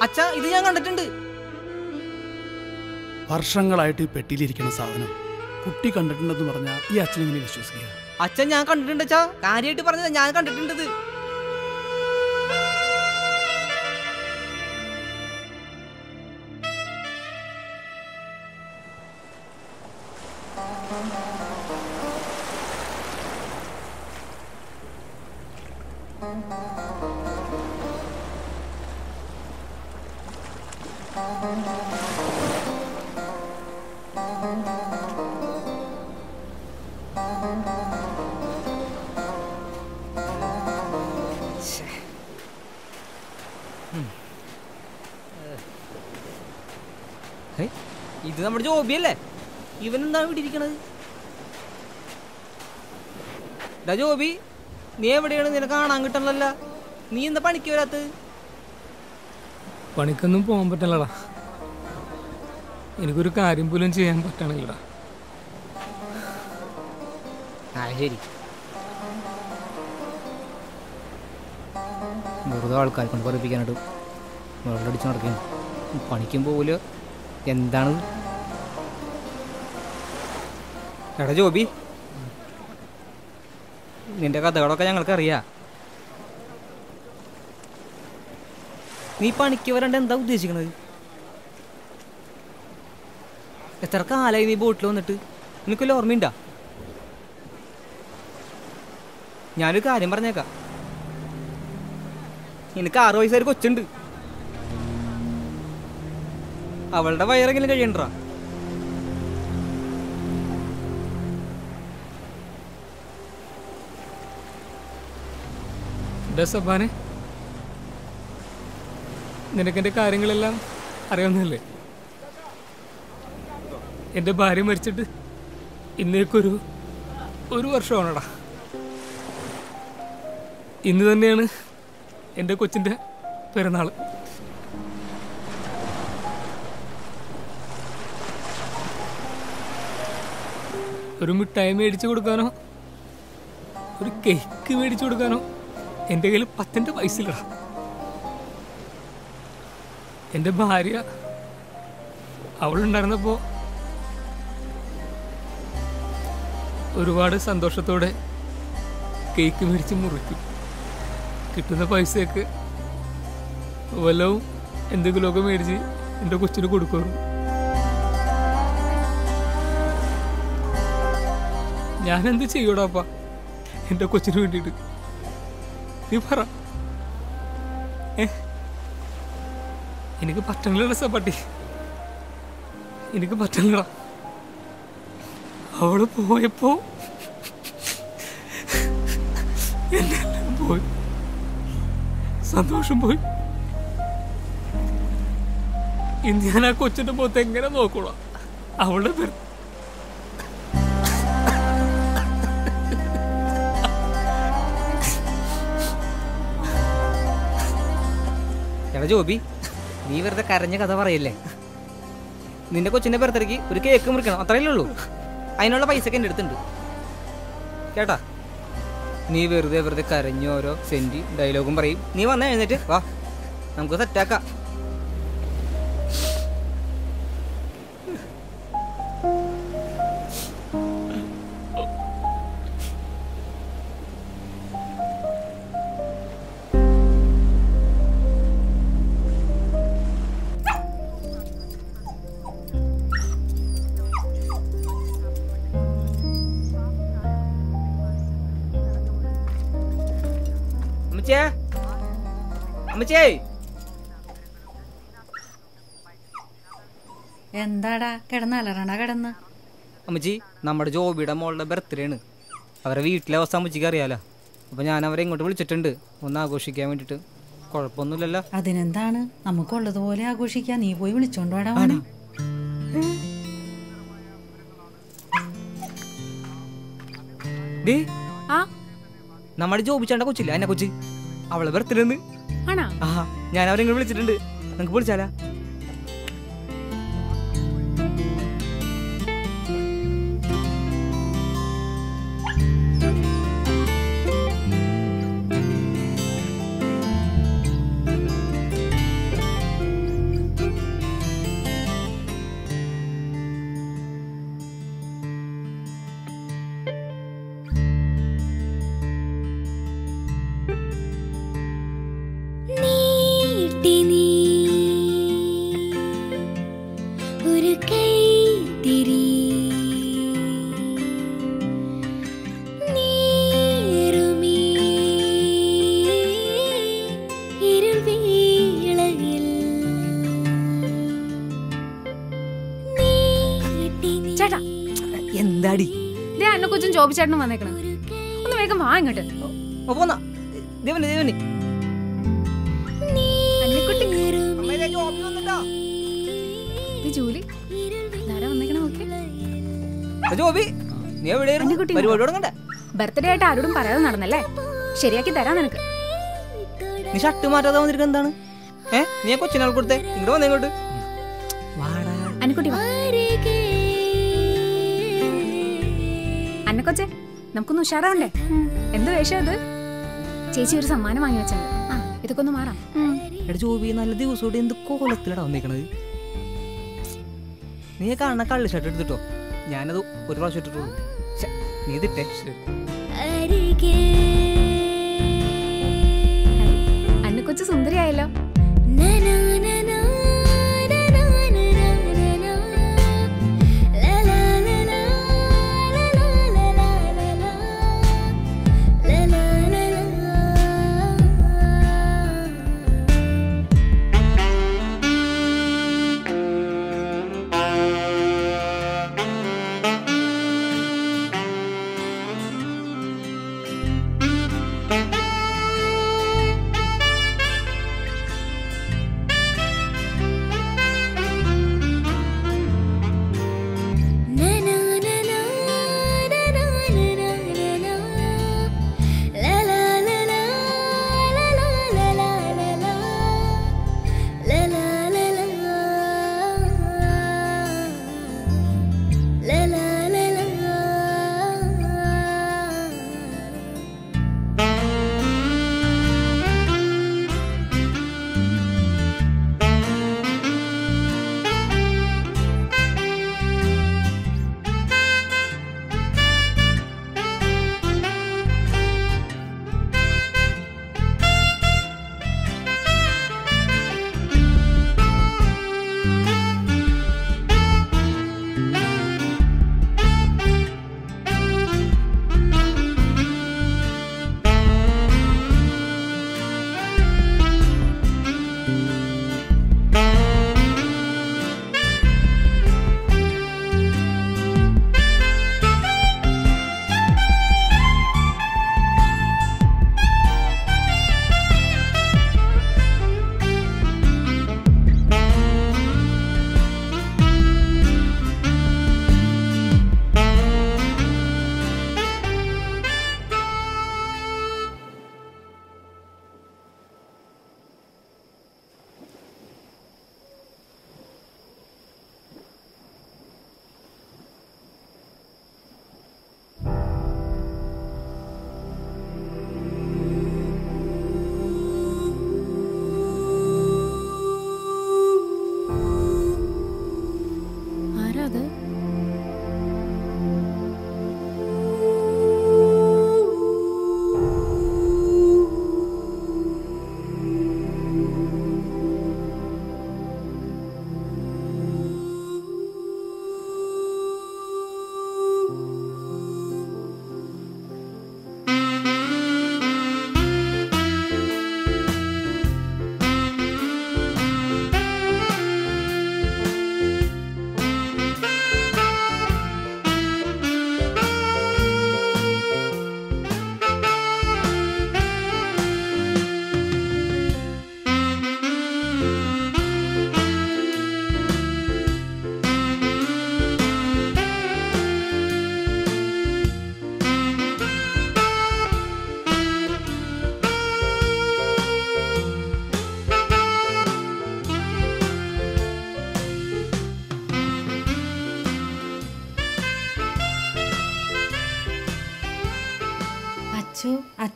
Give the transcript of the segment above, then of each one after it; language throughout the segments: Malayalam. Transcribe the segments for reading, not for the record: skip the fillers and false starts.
അച്ഛാ, ഇത് ഞാൻ കണ്ടിട്ടുണ്ട്. വർഷങ്ങളായിട്ട് ഈ പെട്ടിയിലിരിക്കുന്ന സാധനം കുട്ടി കണ്ടിട്ടുണ്ടെന്ന് പറഞ്ഞാൽ ഈ അച്ഛനെങ്ങനെ വിശ്വസിക്കുക? അച്ഛൻ ഞാൻ കണ്ടിട്ടുണ്ട് അച്ഛാ, കാര്യമായിട്ട് പറഞ്ഞത് ഞാൻ കണ്ടിട്ടുണ്ട്. ഇത് നമ്മുടെ ജോബിയല്ലേ? ഇവനെന്താണ് ഇവിടെ ഇരിക്കണത്? ജോബി, നീ എവിടെയാണ്? നിന്നെ കാണാൻ കിട്ടണല്ലോ. നീ എന്താ പണിക്ക് വരാത്തത്? പണിക്കൊന്നും പോകാൻ പറ്റില്ലടാ. എനിക്കൊരു കാര്യം പോലും ചെയ്യാൻ പറ്റണില്ലടാ. ശരി, വെറുതെ ആൾക്കാരെ കൊണ്ട് പറയിപ്പിക്കാനായിട്ട് വെള്ളമടിച്ച് നടക്കുന്നു. പണിക്കും പോകില്ല. എന്താണ്? എടാ ജോബി, നിന്റെ കഥകളൊക്കെ ഞങ്ങൾക്കറിയാം. നീ പണിക്ക് വരണ്ട എന്താ ഉദ്ദേശിക്കണത്? എത്ര കാലമായി നീ ബോട്ടിൽ വന്നിട്ട്? നിനക്കൊല്ല ഓർമ്മയുണ്ടാ? ഞാനൊരു കാര്യം പറഞ്ഞേക്കാം. എനിക്ക് 6 വയസ്സായൊരു കൊച്ചുണ്ട്. അവളുടെ വയറെങ്കിലും കഴിയണ്ടാ. സബാനെ, നിനക്കെൻ്റെ കാര്യങ്ങളെല്ലാം അറിയാവുന്നതല്ലേ? എൻ്റെ ഭാര്യ മരിച്ചിട്ട് ഇന്നേക്കൊരു വർഷമാണടാ. ഇന്ന് തന്നെയാണ് എൻ്റെ കൊച്ചിൻ്റെ പിറന്നാൾ. ഒരു മിഠായി മേടിച്ചു കൊടുക്കാനോ ഒരു കേക്ക് മേടിച്ചു കൊടുക്കാനോ എൻ്റെ കയ്യിൽ 10 പൈസയില്ലടാ. എൻ്റെ ഭാര്യ അവളുണ്ടായിരുന്നപ്പോൾ ഒരുപാട് സന്തോഷത്തോടെ കേക്ക് മേടിച്ച് മുറിക്കും. കിട്ടുന്ന പൈസയൊക്കെ വല്ലവും എന്തെങ്കിലുമൊക്കെ മേടിച്ച് എൻ്റെ കൊച്ചിന് കൊടുക്കാറുണ്ട്. ഞാനെന്ത് ചെയ്യൂടാപ്പാ എൻ്റെ കൊച്ചിന് വേണ്ടിയിട്ട്? നീ പറ. എനിക്ക് പറ്റണില്ലട സപ്പട്ടി, എനിക്ക് പറ്റണില്ലടാ. അവള് പോയപ്പോ എന്നെല്ലാം പോയി, സന്തോഷം പോയി. ഇന്ന് ഞാൻ ആ കൊച്ചിന്റെ മുഖത്ത് എങ്ങനെ നോക്കൂടാ? അവളുടെ പേര് എടാ ജോബി, നീ വെറുതെ കരഞ്ഞ കഥ പറയല്ലേ. നിന്റെ കൊച്ചിന്റെ ബർത്ത്ഡേക്ക് ഒരു കേക്ക് മുറിക്കണം, അത്രയല്ലേ ഉള്ളൂ. അതിനുള്ള പൈസക്ക് എൻ്റെ അടുത്തുണ്ട് കേട്ടാ. നീ വെറുതെ കരഞ്ഞ് ഓരോ സെൻറ്റി ഡയലോഗും പറയും. നീ വന്നാൽ എഴുന്നേറ്റ് വാ, നമുക്ക് സെറ്റാക്കാം. അമ്മച്ചേ എന്താടാ കിടന്നലറണ കിടന്ന്? അമ്മച്ചി നമ്മുടെ ജോബിയുടെ മോളുടെ ബർത്ത്ഡേ ആണ്. അവരെ വീട്ടിലെ അവസ്ഥ അമ്മച്ചിക്ക് അറിയാലോ. അപ്പോൾ ഞാൻ അവരെ ഇങ്ങോട്ട് വിളിച്ചിട്ടുണ്ട് ഒന്ന് ആഘോഷിക്കാൻ വേണ്ടിയിട്ട്. കുഴപ്പമൊന്നുമില്ലല്ലോ. അതിനെന്താണ്, നമുക്കുള്ളതുപോലെ ആഘോഷിക്കാം. നീ പോയി വിളിച്ചോണ്ട് വാടാ മോനെ. നമ്മുടെ ജോബിച്ചാണ്ട കൊച്ചില്ല എന്നെ കൊച്ചി, അവളെ ബർത്ത്ഡേ ആണ്. ആ ഞാൻ അവരെ ഇങ്ങോട്ട് വിളിച്ചിട്ടുണ്ട്. നമുക്ക് വിളിച്ചാലാ? എന്താടി അന്നെ കൊച്ചും ജോബിച്ചേട്ടനും വന്നേക്കണം. ഒന്ന് വേഗം വാ ഇങ്ങോട്ട്. ജോലി ബർത്ത്ഡേ ആയിട്ട് ആരോടും പറയാതെ നടന്നല്ലേ? ശരിയാക്കി തരാം നിനക്ക്. നീ ഷർട്ട് മാറ്റാതെ വന്നിരിക്കുന്നത് എന്താണ്? നീ കൊച്ചിനാൾ കൊടുത്തേ ഇങ്ങോട്ട് വന്നേ ഇങ്ങോട്ട്. അന്നക്കുട്ടി വാ. അന്നക്കൊച്ചെ നമുക്കൊന്ന് ഉഷാറാവണ്ടേ? എന്ത് വേഷം അത്? ചേച്ചി ഒരു സമ്മാനം വാങ്ങി വെച്ചിട്ടുണ്ട്. ഇതൊക്കെ ഒന്ന് മാറാം. ജോബി നല്ല ദിവസോടെ എന്ത് കോലത്തിലടാ വന്നേക്കണത്. നീ കാണുന്ന കള്ളി ഷർട്ട് എടുത്തിട്ടോ. ഞാനത് ഒരു പ്രാവശ്യം ഇട്ടിട്ടുള്ളൂ. നീ ഇതിട്ടേ. അന്നക്കൊച്ചു സുന്ദരിയായല്ലോ.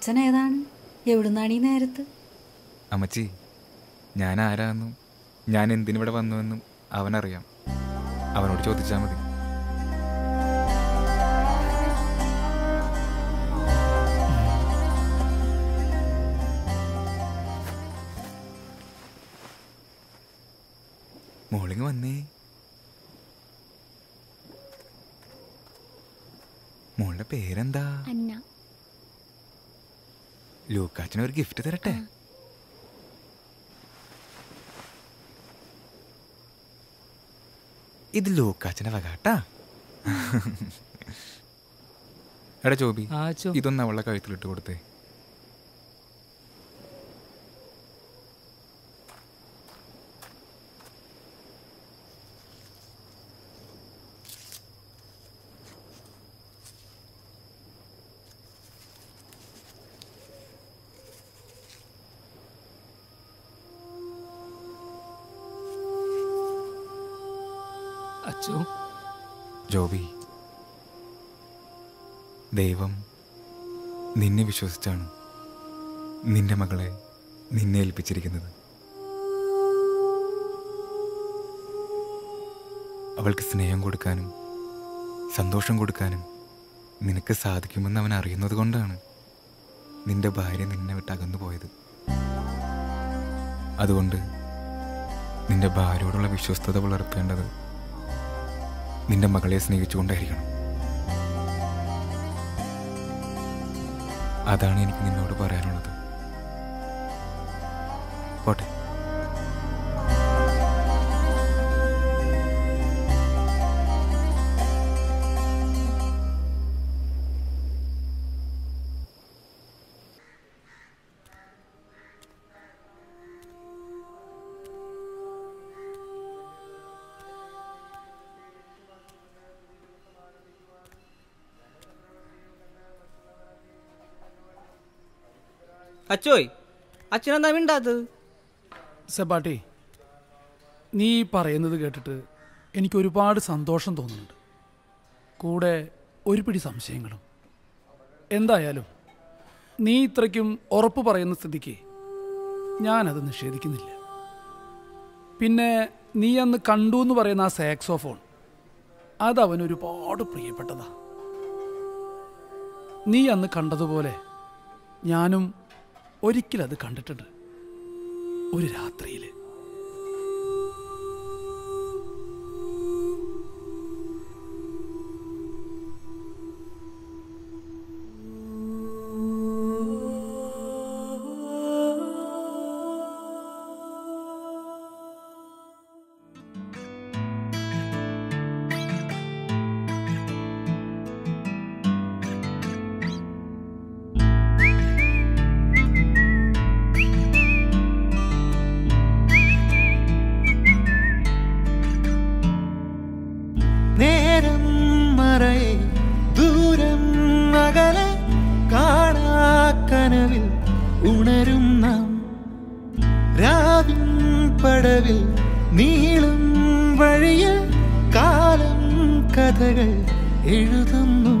അച്ഛൻ ഏതാണ്? എവിടുന്നാണ് ഈ നേരത്ത്? അമ്മച്ചി, ഞാൻ ആരാന്നും ഞാൻ എന്തിനിവിടെ വന്നുവെന്നും അവനറിയാം. അവനോട് ചോദിച്ചാൽ മതി. മോളിങ് വന്നേ. മോളുടെ പേരെന്താ? അന്ന. ലൂക്കാച്ചന് ഒരു ഗിഫ്റ്റ് തരട്ടെ? ഇത് ലൂക്കാച്ചന്റെ വകാട്ടാ. എടാ ജോബി, ഇതൊന്നും അവളുടെ കഴുത്തിലിട്ട് കൊടുത്തേ. അച്ഛോ. ജോബി, ദൈവം നിന്നെ വിശ്വസിച്ചാണ് നിന്റെ മകളെ നിന്നെ ഏൽപ്പിച്ചിരിക്കുന്നത്. അവൾക്ക് സ്നേഹം കൊടുക്കാനും സന്തോഷം കൊടുക്കാനും നിനക്ക് സാധിക്കുമെന്ന് അവൻ അറിയുന്നത് കൊണ്ടാണ് നിന്റെ ഭാര്യ നിന്നെ വിട്ട് അകന്നു പോയത്. അതുകൊണ്ട് നിന്റെ ഭാര്യയോടുള്ള വിശ്വസ്തത പുലർത്തേണ്ടത് നിന്റെ മകളെ സ്നേഹിച്ചുകൊണ്ടായിരിക്കണം. അതാണ് എനിക്ക് നിന്നോട് പറയാനുള്ളത്. പോട്ടെ. അച്ചോയ്, അച്ഛനെന്താ മിണ്ടാത്തത്? സെബാട്ടി, നീ പറയുന്നത് കേട്ടിട്ട് എനിക്ക് ഒരുപാട് സന്തോഷം തോന്നുന്നുണ്ട്. കൂടെ ഒരു പിടി സംശയങ്ങളും. എന്തായാലും നീ ഇത്രയ്ക്കും ഉറപ്പ് പറയുന്ന സ്ഥിതിക്ക് ഞാനത് നിഷേധിക്കുന്നില്ല. പിന്നെ നീ അന്ന് കണ്ടു എന്ന് പറയുന്ന ആ സാക്സോഫോൺ, അതവന് ഒരുപാട് പ്രിയപ്പെട്ടതാ. നീ അന്ന് കണ്ടതുപോലെ ഞാനും ഒരിക്കലത് കണ്ടിട്ടുണ്ട്, ഒരു രാത്രിയിൽ. ഉണരും നാം രാവിൻ പടവിൽ നീളും വഴിയിൽ കാലം കഥകൾ എഴുതുന്നു.